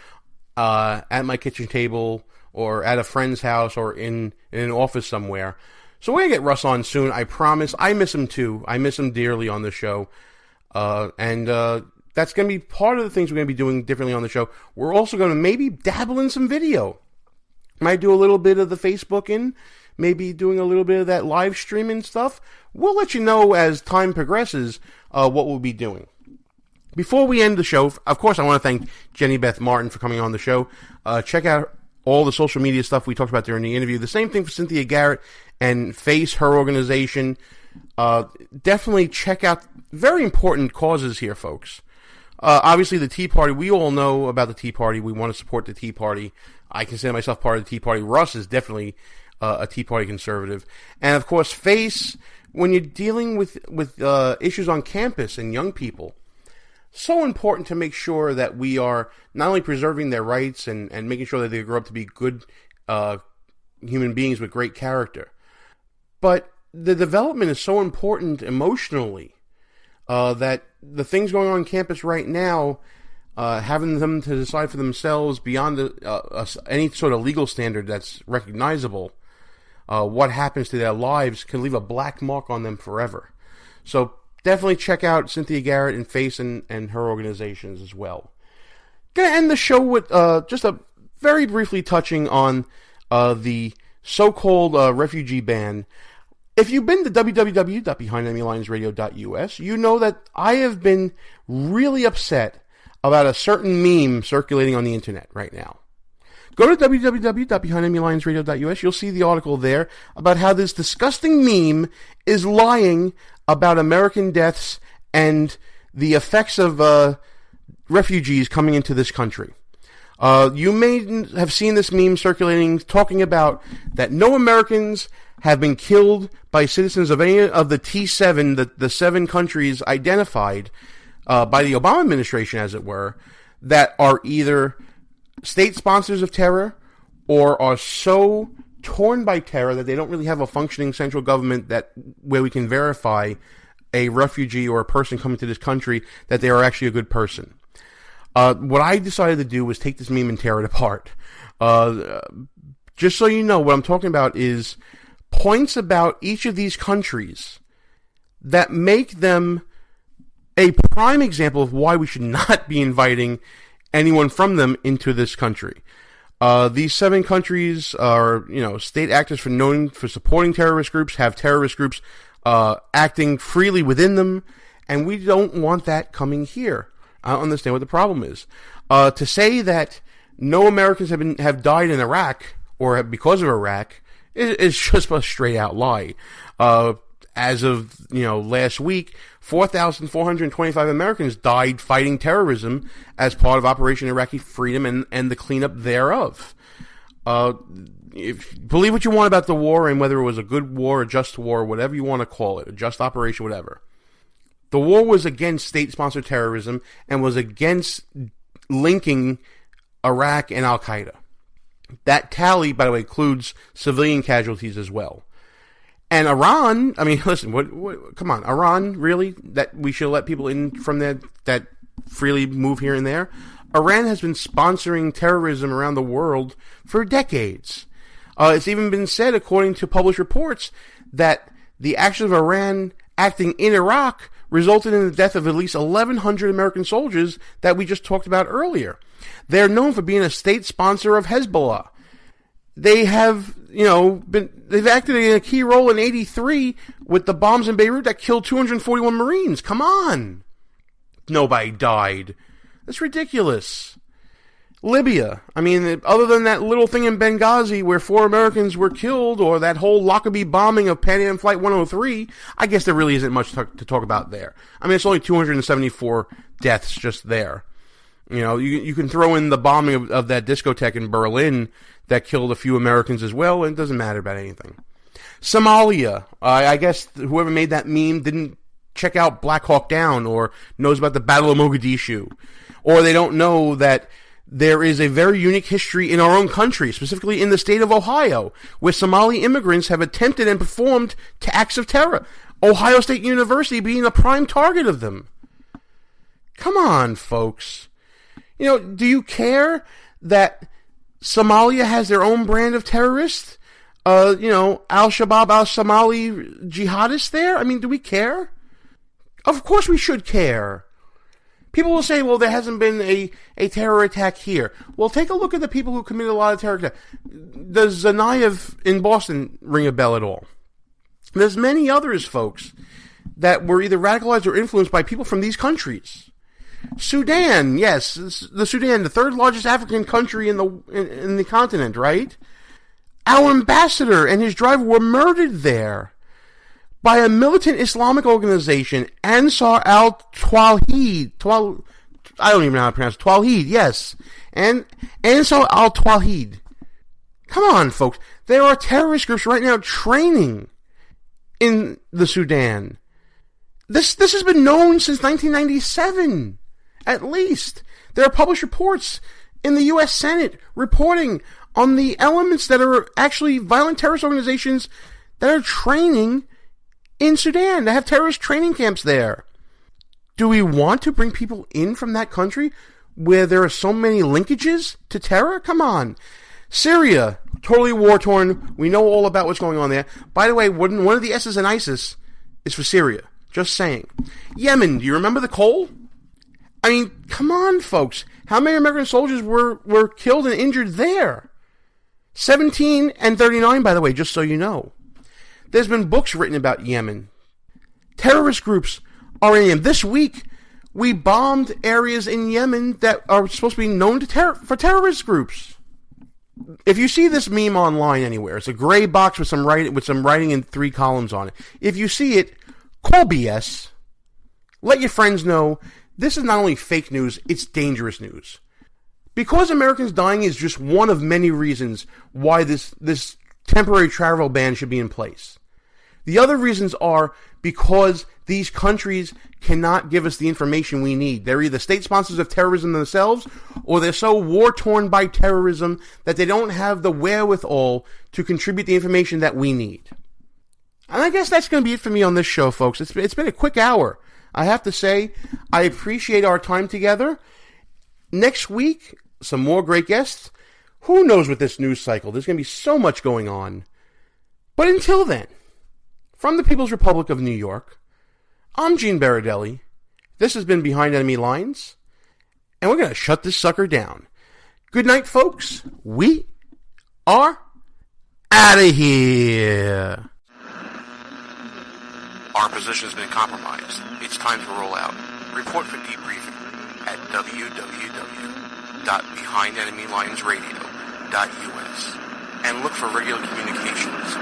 at my kitchen table or at a friend's house or in an office somewhere. So we're going to get Russ on soon, I promise. I miss him too. I miss him dearly on the show. And That's going to be part of the things we're going to be doing differently on the show. We're also going to maybe dabble in some video. Might do a little bit of the Facebooking, maybe doing a little bit of that live streaming stuff. We'll let you know as time progresses what we'll be doing. Before we end the show, of course, I want to thank Jenny Beth Martin for coming on the show. Check out all the social media stuff we talked about during the interview. The same thing for Cynthia Garrett and FACE, her organization. Definitely check out very important causes here, folks. Obviously, the Tea Party, we all know about the Tea Party. We want to support the Tea Party. I consider myself part of the Tea Party. Russ is definitely a Tea Party conservative. And, of course, FACE, when you're dealing with issues on campus and young people, so important to make sure that we are not only preserving their rights and making sure that they grow up to be good human beings with great character, but the development is so important emotionally that the things going on campus right now, having them to decide for themselves beyond any sort of legal standard that's recognizable, what happens to their lives can leave a black mark on them forever. So definitely check out Cynthia Garrett and FACE and her organizations as well. Going to end the show with just a very briefly touching on the so-called refugee ban. If you've been to www.BehindEnemyLinesRadio.us, you know that I have been really upset about a certain meme circulating on the internet right now. Go to www.BehindEnemyLinesRadio.us. You'll see the article there about how this disgusting meme is lying about American deaths and the effects of refugees coming into this country. You may have seen this meme circulating talking about that no Americans have been killed by citizens of any of the T7, the 7 countries identified by the Obama administration, as it were, that are either state sponsors of terror or are so torn by terror that they don't really have a functioning central government where we can verify a refugee or a person coming to this country that they are actually a good person. What I decided to do was take this meme and tear it apart. Just so you know, what I'm talking about is points about each of these countries that make them a prime example of why we should not be inviting anyone from them into this country. These 7 countries are, state actors known for supporting terrorist groups, have terrorist groups acting freely within them, and we don't want that coming here. I don't understand what the problem is. To say that no Americans have died in Iraq or because of Iraq is just a straight out lie. As of last week, 4,425 Americans died fighting terrorism as part of Operation Iraqi Freedom and the cleanup thereof. Believe what you want about the war and whether it was a good war, a just war, whatever you want to call it, a just operation, whatever. The war was against state-sponsored terrorism and was against linking Iraq and Al-Qaeda. That tally, by the way, includes civilian casualties as well. And Iran, I mean, listen, come on, Iran, really? That we should let people in from there that freely move here and there? Iran has been sponsoring terrorism around the world for decades. It's even been said, according to published reports, that the actions of Iran acting in Iraq resulted in the death of at least 1,100 American soldiers that we just talked about earlier. They're known for being a state sponsor of Hezbollah. They have, they've acted in a key role in 1983 with the bombs in Beirut that killed 241 Marines. Come on. Nobody died. That's ridiculous. Libya. I mean, other than that little thing in Benghazi where 4 Americans were killed, or that whole Lockerbie bombing of Pan Am Flight 103, I guess there really isn't much to talk about there. I mean, it's only 274 deaths just there. You can throw in the bombing of that discotheque in Berlin that killed a few Americans as well, and it doesn't matter about anything. Somalia. I guess whoever made that meme didn't check out Black Hawk Down or knows about the Battle of Mogadishu. Or they don't know that there is a very unique history in our own country, specifically in the state of Ohio, where Somali immigrants have attempted and performed acts of terror. Ohio State University being a prime target of them. Come on, folks. Do you care that Somalia has their own brand of terrorists? Al-Shabaab, al-Somali jihadists there? I mean, do we care? Of course we should care. People will say, well, there hasn't been a terror attack here. Well, take a look at the people who committed a lot of terror attacks. Does Tsarnaev in Boston ring a bell at all? There's many others, folks, that were either radicalized or influenced by people from these countries. Sudan, yes, the Sudan, the third largest African country in the continent, right? Our ambassador and his driver were murdered there by a militant Islamic organization, Ansar al-Tawhid. I don't even know how to pronounce it. Tawhid, yes. And Ansar al-Tawhid. Come on, folks. There are terrorist groups right now training in the Sudan. This has been known since 1997, at least. There are published reports in the U.S. Senate reporting on the elements that are actually violent terrorist organizations that are training in Sudan. They have terrorist training camps there. Do we want to bring people in from that country where there are so many linkages to terror? Come on. Syria, totally war-torn. We know all about what's going on there. By the way, one of the S's in ISIS is for Syria. Just saying. Yemen, do you remember the coal? I mean, come on, folks. How many American soldiers were killed and injured there? 17 and 39, by the way, just so you know. There's been books written about Yemen. Terrorist groups are in Yemen. This week, we bombed areas in Yemen that are supposed to be known for terrorist groups. If you see this meme online anywhere, it's a gray box with some writing in 3 columns on it. If you see it, call BS. Let your friends know this is not only fake news, it's dangerous news. Because Americans dying is just one of many reasons why this temporary travel ban should be in place. The other reasons are because these countries cannot give us the information we need. They're either state sponsors of terrorism themselves, or they're so war-torn by terrorism that they don't have the wherewithal to contribute the information that we need. And I guess that's going to be it for me on this show, folks. It's been a quick hour. I have to say, I appreciate our time together. Next week, some more great guests. Who knows with this news cycle? There's going to be so much going on. But until then, from the People's Republic of New York, I'm Gene Baradelli. This has been Behind Enemy Lines, and we're going to shut this sucker down. Good night, folks. We are out of here. Our position has been compromised. It's time to roll out. Report for debriefing at www.behindenemylinesradio.us and look for regular communications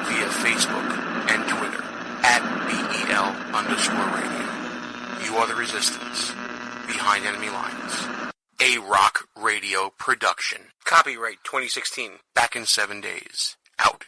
via Facebook and Twitter at BEL_radio. You are the resistance. Behind Enemy Lines. A Rock Radio production. Copyright 2016. Back in 7 days. Out.